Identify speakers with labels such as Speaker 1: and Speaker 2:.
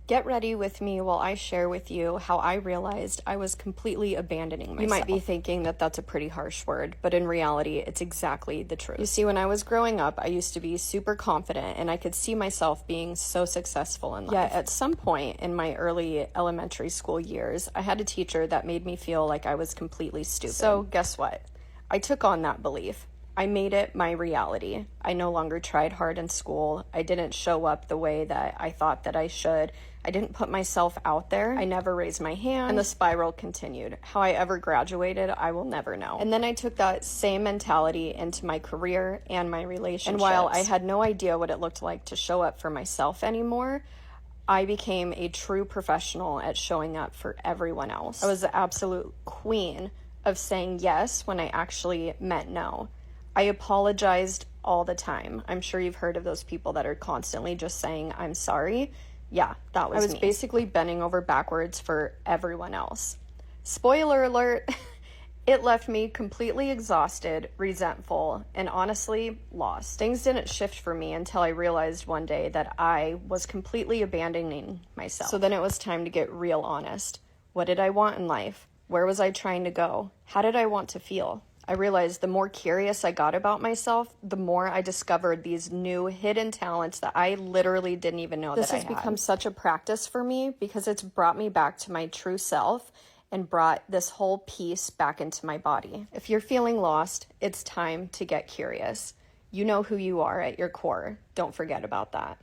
Speaker 1: Get ready with me while I share with you how I realized I was completely abandoning myself. You might be thinking that that's a pretty harsh word, but in reality, it's exactly the truth. You see, when I was growing up, I used to be super confident and I could see myself being so successful in life. Yet at some point in my early elementary school years, I had a teacher that made me feel like I was completely stupid. So guess what? I took on that belief. I made it my reality. I no longer tried hard in school. I didn't show up the way that I thought that I should. I didn't put myself out there. I never raised my hand, and the spiral continued. How I ever graduated, I will never know. And then I took that same mentality into my career and my relationships. And while I had no idea what it looked like to show up for myself anymore, I became a true professional at showing up for everyone else. I was the absolute queen of saying yes when I actually meant no. I apologized all the time. I'm sure you've heard of those people that are constantly just saying, I'm sorry. Yeah, that was me. I was basically bending over backwards for everyone else. Spoiler alert, it left me completely exhausted, resentful, and honestly lost. Things didn't shift for me until I realized one day that I was completely abandoning myself. So then it was time to get real honest. What did I want in life? Where was I trying to go? How did I want to feel? I realized the more curious I got about myself, the more I discovered these new hidden talents that I literally didn't even know that I had. This has become such a practice for me because it's brought me back to my true self and brought this whole piece back into my body. If you're feeling lost, it's time to get curious. You know who you are at your core. Don't forget about that.